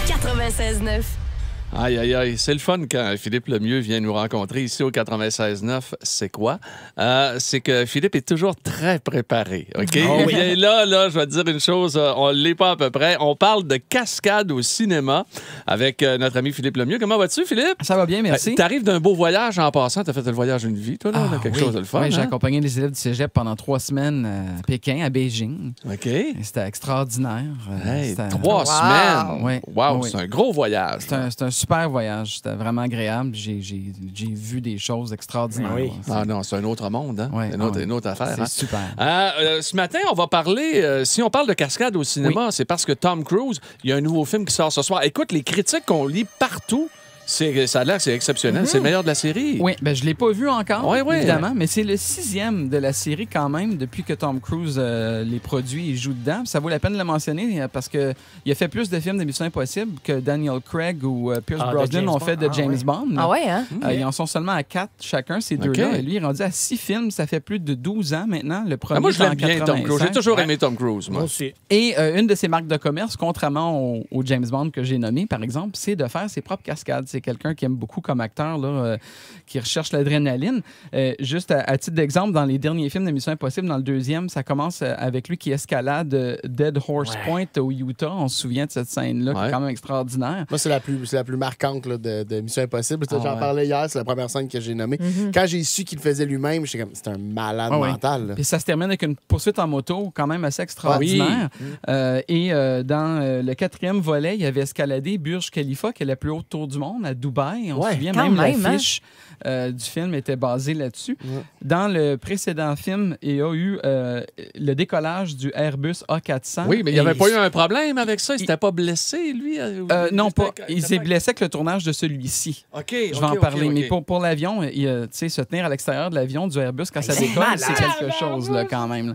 96.9. Aïe, aïe, aïe. C'est le fun quand Philippe Lemieux vient nous rencontrer ici au 96.9. C'est quoi? C'est que Philippe est toujours très préparé. OK? Oh oui. Et là, je vais te dire une chose. On ne l'est pas à peu près. On parle de cascade au cinéma avec notre ami Philippe Lemieux. Comment vas-tu, Philippe? Ça va bien, merci. Tu arrives d'un beau voyage en passant. Tu as fait le voyage d'une vie, toi, là? Quelque chose de le fun. Oui, j'ai hein? accompagné les élèves du cégep pendant 3 semaines à Pékin, à Beijing. OK. Et c'était extraordinaire. Hey, C'était- 3 semaines. Oui. Wow, Oui. c'est un gros voyage. C'est un super voyage. C'était vraiment agréable. J'ai vu des choses extraordinaires. Oui. Ah non, c'est un autre monde. Hein? Ouais, Une autre affaire. C'est hein? super. Ce matin, on va parler, si on parle de cascade au cinéma, c'est parce que Tom Cruise, il y a un nouveau film qui sort ce soir. Écoute, les critiques qu'on lit partout, ça a l'air que c'est exceptionnel. C'est le meilleur de la série. Oui, ben je l'ai pas vu encore, Oui, oui. évidemment, mais c'est le 6e de la série quand même, depuis que Tom Cruise les produit et joue dedans. Ça vaut la peine de le mentionner parce qu'il a fait plus de films de Mission Impossible que Daniel Craig ou Pierce de Brosnan James ont Bond. fait de James Bond. Ah ouais, hein? Ils en sont seulement à 4 chacun, ces deux-là. OK. Et lui, il est rendu à 6 films. Ça fait plus de 12 ans maintenant. Le premier, Moi, je est en l'aime bien, Tom Cruise. J'ai 85. toujours aimé Tom Cruise, moi. Moi aussi. Et une de ses marques de commerce, contrairement au James Bond que j'ai nommé, par exemple, c'est de faire ses propres cascades. C'est quelqu'un qui aime beaucoup comme acteur, là, qui recherche l'adrénaline. Juste à titre d'exemple, dans les derniers films de Mission Impossible, dans le deuxième, ça commence avec lui qui escalade Dead Horse Point au Utah. On se souvient de cette scène-là, qui Ouais. est quand même extraordinaire. Moi, c'est la plus marquante là, de Mission Impossible. Ah J'en ouais. parlais hier, c'est la première scène que j'ai nommée. Quand j'ai su qu'il le faisait lui-même, j'étais comme, c'est un malade Ah ouais. mental. là. Puis ça se termine avec une poursuite en moto quand même assez extraordinaire. Dans le 4e volet, il avait escaladé Burj Khalifa, qui est la plus haute tour du monde, à Dubaï. On se souvient quand même, même, hein? l'affiche du film était basée là-dessus. Dans le précédent film, il y a eu le décollage du Airbus A400. Oui, mais il n'y Et avait pas eu un problème avec ça. Il s'était pas blessé, lui? non, pas. Il s'est blessé avec le tournage de celui-ci. OK, Je vais en parler. Mais pour l'avion, tu sais, se tenir à l'extérieur de l'avion du Airbus quand ça décolle, c'est quelque chose, là, quand même. Là.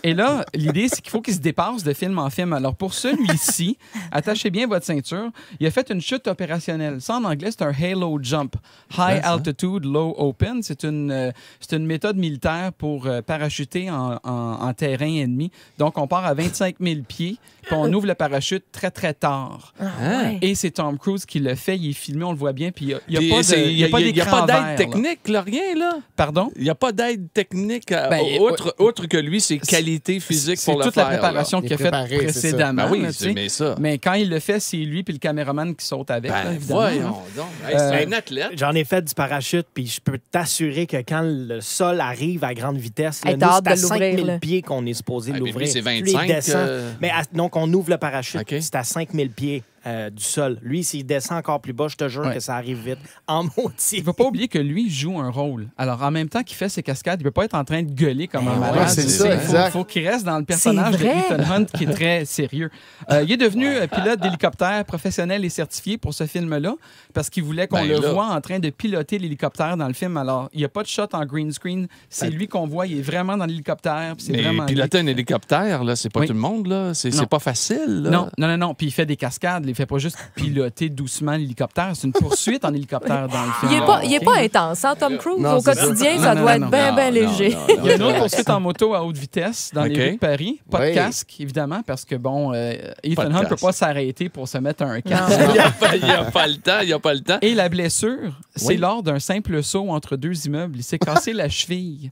Et là, l'idée, c'est qu'il faut qu'il se dépasse de film en film. Alors, pour celui-ci, attachez bien votre ceinture. Il a fait une chute opérationnelle. Ça, en anglais, c'est un halo jump. High altitude, low open. C'est une méthode militaire pour parachuter en terrain ennemi. Donc, on part à 25 000 pieds, puis on ouvre le parachute très, très tard. Hein? Et c'est Tom Cruise qui le fait. Il est filmé, on le voit bien. Puis il n'y a, Il pas n'y a d'écran pas d'aide vert, là. technique, là, rien, là? Pardon? Il n'y a pas d'aide technique autre que lui, ses qualités physiques C'est pour le toute faire. la préparation Il qu'il a est faite préparé, c'est ça. précédemment. Ben oui, là, tu sais. mais ça. Mais quand il le fait, c'est lui puis le caméraman qui saute avec, là, Ben, évidemment. voyons donc. Hey, c'est un athlète. J'en ai fait du parachute, puis je peux t'assurer que quand le sol arrive à grande vitesse, là, Hey, nous, t'as hâte c'est à de l'ouvrir, 5000 là. pieds qu'on est supposé Ah, mais lui, l'ouvrir. c'est Lui, il 25, descend. Mais donc, on ouvre le parachute. OK. C'est à 5000 pieds du sol. Lui, s'il descend encore plus bas, je te jure Ouais. que ça arrive vite. En maudit. Il ne faut pas oublier que lui joue un rôle. Alors, en même temps qu'il fait ses cascades, il ne peut pas être en train de gueuler comme un malade. ouais, c'est Tu ça, sais, exact. Il faut qu'il reste dans le personnage de vrai. Ethan Hunt qui est très sérieux. Il est devenu pilote d'hélicoptère professionnel et certifié pour ce film-là parce qu'il voulait qu'on Ben le là. voit en train de piloter l'hélicoptère dans le film. Alors, il n'y a pas de shot en green screen. C'est lui qu'on voit. Il est vraiment dans l'hélicoptère. puis c'est Mais vraiment piloter lui. un hélicoptère, là, c'est pas Oui. tout le monde, là. C'est Non. pas facile, là. Non. Puis il fait des cascades. Il fait pas juste piloter doucement l'hélicoptère. C'est une poursuite en hélicoptère dans le film. Il est pas intense, hein, Tom Cruise? Non, Au c'est quotidien, ça. ça Non, doit non, être bien, non, bien non, léger. non, Il y a une non. autre poursuite en moto à haute vitesse dans OK. les rues de Paris. Pas de Oui. casque, évidemment, parce que, bon, Ethan de Hunt ne peut casque. pas s'arrêter pour se mettre un casque. Non. Il n'y a pas le temps, il n'y a pas le temps. Et la blessure, c'est Oui. lors d'un simple saut entre deux immeubles. Il s'est cassé la cheville.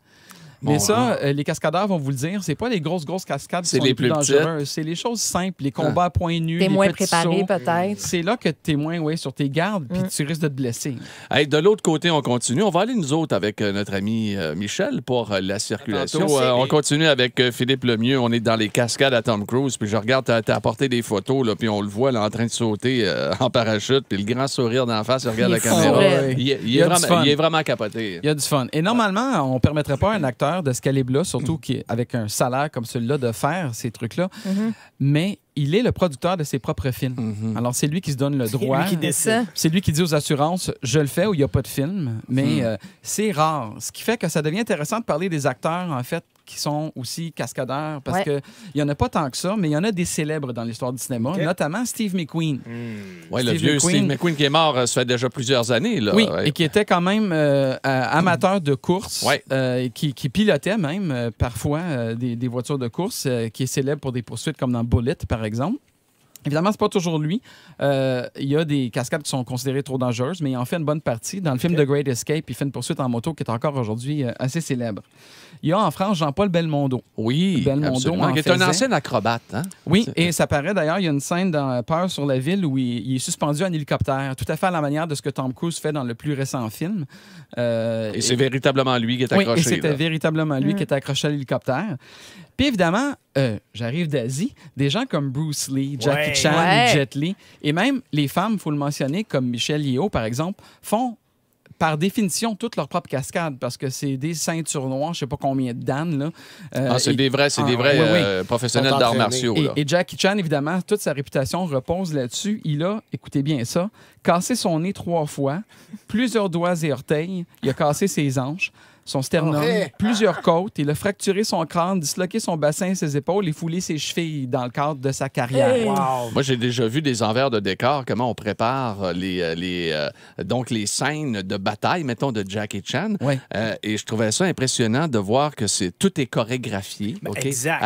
Mais Bon, ça, les cascadeurs vont vous le dire, c'est pas les grosses cascades qui C'est sont les les plus plus petites. dangereuses. C'est les choses simples, les combats à poings nus, T'es les moins petits préparé, sauts. peut-être. C'est là que tu es moins sur tes gardes, puis tu risques de te blesser. Hey, de l'autre côté, on continue. On va aller, nous autres, avec notre ami Michel pour la circulation. Tantôt. On continue avec Philippe Lemieux. On est dans les cascades à Tom Cruise. Puis je regarde, t'as apporté des photos, là, puis on le voit là, en train de sauter en parachute. Puis le grand sourire d'en face, il regarde Il la est caméra. fou, raide. Il y a du fun. est vraiment capoté. Il y a du fun. Et normalement, on ne permettrait pas à un acteur de ce calibre-là, surtout avec un salaire comme celui-là, de faire ces trucs-là. Mais il est le producteur de ses propres films. Alors, c'est lui qui se donne le droit. lui qui C'est décide. ça. C'est lui qui dit aux assurances, je le fais ou il n'y a pas de film. Mais c'est rare. Ce qui fait que ça devient intéressant de parler des acteurs, en fait, qui sont aussi cascadeurs, parce Ouais. que il n'y en a pas tant que ça, mais il y en a des célèbres dans l'histoire du cinéma, notamment Steve McQueen. Ouais, le Steve vieux McQueen. Steve McQueen qui est mort, ça fait déjà plusieurs années. Là. Oui, Ouais. et qui était quand même amateur de course, Ouais. et qui pilotait même parfois des voitures de course, qui est célèbre pour des poursuites comme dans Bullet, par exemple. Évidemment, c'est pas toujours lui. Il y a des cascades qui sont considérées trop dangereuses, mais il en fait une bonne partie. Dans le film The Great Escape, il fait une poursuite en moto qui est encore aujourd'hui assez célèbre. Il y a en France Jean-Paul Belmondo. Oui, Belmondo absolument. Qui est un ancien acrobate. Hein? Oui, et ça paraît d'ailleurs, il y a une scène dans Peur sur la ville où il est suspendu en hélicoptère, tout à fait à la manière de ce que Tom Cruise fait dans le plus récent film. Et c'est véritablement lui qui est accroché. Oui, et c'était véritablement lui qui était accroché à l'hélicoptère. Puis évidemment, j'arrive d'Asie, des gens comme Bruce Lee, Jackie Chan, Jet Li, et même les femmes, il faut le mentionner, comme Michelle Yeoh, par exemple, font par définition toutes leurs propres cascades parce que c'est des ceintures noires, je ne sais pas combien de dan. Là. C'est des vrais professionnels d'arts martiaux. Et Jackie Chan, évidemment, toute sa réputation repose là-dessus. Il a, écoutez bien ça, cassé son nez 3 fois, plusieurs doigts et orteils, il a cassé ses hanches, son sternum, plusieurs côtes. Il a fracturé son crâne, disloqué son bassin et ses épaules et foulé ses chevilles dans le cadre de sa carrière. Wow. Moi, j'ai déjà vu des envers de décor, comment on prépare donc les scènes de bataille, mettons, de Jackie Chan. Oui. Et je trouvais ça impressionnant de voir que tout est chorégraphié. Okay? Exact,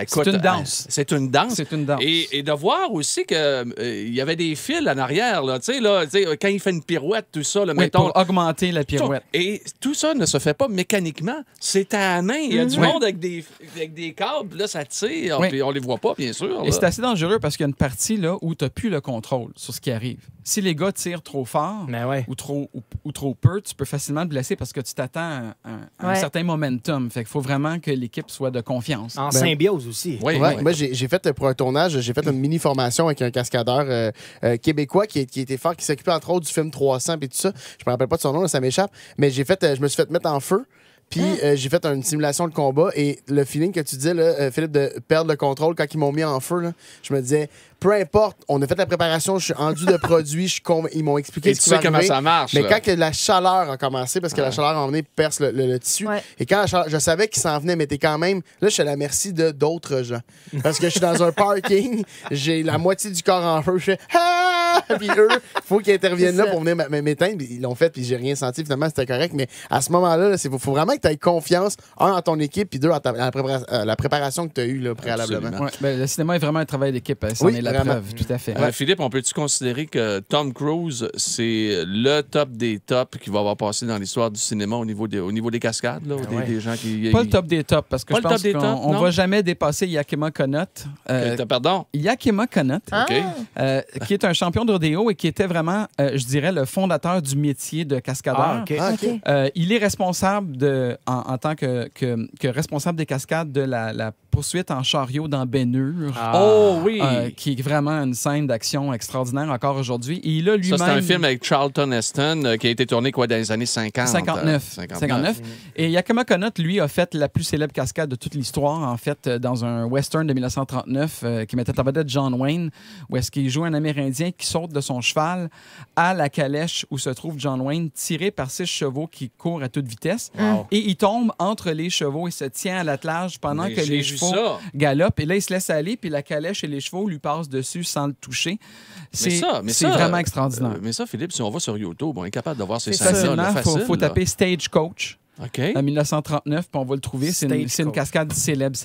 C'est une danse. C'est une danse. C'est une danse. Et de voir aussi qu'il y avait des fils en arrière, là, quand il fait une pirouette, tout ça. Là, oui, mettons, pour augmenter la pirouette. Et tout ça ne se fait pas mécaniquement. C'est à la main. Il y a du monde avec des câbles, là, ça tire. Puis on les voit pas, bien sûr. Et c'est assez dangereux parce qu'il y a une partie là, où tu n'as plus le contrôle sur ce qui arrive. Si les gars tirent trop fort ou trop peu, tu peux facilement te blesser parce que tu t'attends à un certain momentum. Fait qu'il faut vraiment que l'équipe soit de confiance. En symbiose aussi. Oui. Moi, j'ai fait pour un tournage, j'ai fait une mini-formation avec un cascadeur québécois qui était fort, qui s'occupait entre autres du film 300 et tout ça. Je me rappelle pas de son nom, là, ça m'échappe. Mais je me suis fait mettre en feu. Puis j'ai fait une simulation de combat et le feeling que tu disais, là, Philippe, de perdre le contrôle quand ils m'ont mis en feu, là, je me disais, peu importe, on a fait la préparation, je suis enduit de produits, ils m'ont expliqué ce qui va arriver. Comment ça marche. Mais là. quand que la chaleur a commencé, parce que la chaleur en venait perce le tissu, et quand la chaleur, je savais qu'il s'en venait, mais t'es quand même, là, je suis à la merci d'autres gens. Parce que je suis dans un parking, j'ai la moitié du corps en feu, je fais « Ah! » Puis eux, il faut qu'ils interviennent là pour venir m'éteindre. Ils l'ont fait, puis j'ai rien senti, finalement, c'était correct. Mais à ce moment-là, il faut vraiment que tu aies confiance, un, en ton équipe, puis deux, en la préparation que tu as eue là, préalablement. Ouais, ben, le cinéma est vraiment un travail d'équipe. Ça en est la preuve, tout à fait. Philippe, on peut-tu considérer que Tom Cruise, c'est le top des tops qui va avoir passé dans l'histoire du cinéma au niveau des cascades? Là, des gens qui... Pas le top des tops, parce que pas je pense qu'on ne va jamais dépasser Yakima Conot. Pardon? Yakima Conot, qui est un champion de rodéo et qui était vraiment, je dirais, le fondateur du métier de cascadeur. Il est responsable en tant que responsable des cascades de la poursuite en chariot dans Ben-Hur. Qui est vraiment une scène d'action extraordinaire encore aujourd'hui. Et il a lui-même... Ça, c'est un film avec Charlton Heston qui a été tourné dans les années 50? 59. Et Yakima Conot, lui, a fait la plus célèbre cascade de toute l'histoire, en fait, dans un western de 1939 qui mettait en vedette John Wayne, où est-ce qu'il joue un Amérindien qui saute de son cheval à la calèche où se trouve John Wayne, tiré par 6 chevaux qui courent à toute vitesse. Et il tombe entre les chevaux et se tient à l'attelage pendant que les chevaux galopent. Et là, il se laisse aller, puis la calèche et les chevaux lui passent dessus sans le toucher. C'est vraiment extraordinaire. Mais ça, Philippe, si on va sur YouTube, on est capable de voir ces scènes-là. Il faut taper Stagecoach en 1939, puis on va le trouver. C'est une cascade célèbre.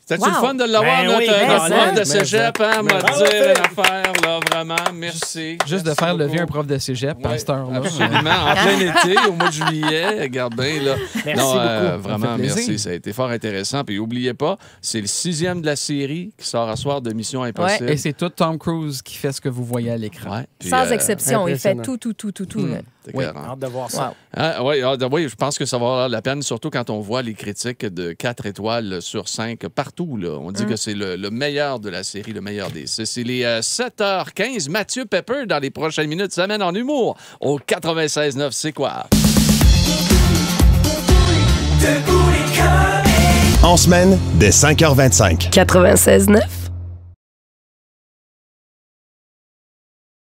C'était-tu le fun de l'avoir, notre prof de cégep, m'a dit une affaire, là, vraiment, merci. Juste de faire lever un prof de cégep, pasteur. Absolument, en plein été, au mois de juillet, regarde bien, là. Merci beaucoup. Vraiment, merci, ça a été fort intéressant. Puis n'oubliez pas, c'est le 6e de la série qui sort à soir de Mission Impossible. Et c'est tout Tom Cruise qui fait ce que vous voyez à l'écran. Sans exception, il fait tout. Hâte de voir ça. Oui, je pense que ça va avoir la peine, surtout quand on voit les critiques de 4 étoiles sur 5 partout. Là. On dit que c'est le meilleur de la série, le meilleur des 6. C'est les 7h15. Mathieu Pepper, dans les prochaines minutes, s'amène en humour au 96.9. C'est quoi? En semaine, dès 5h25. 96.9.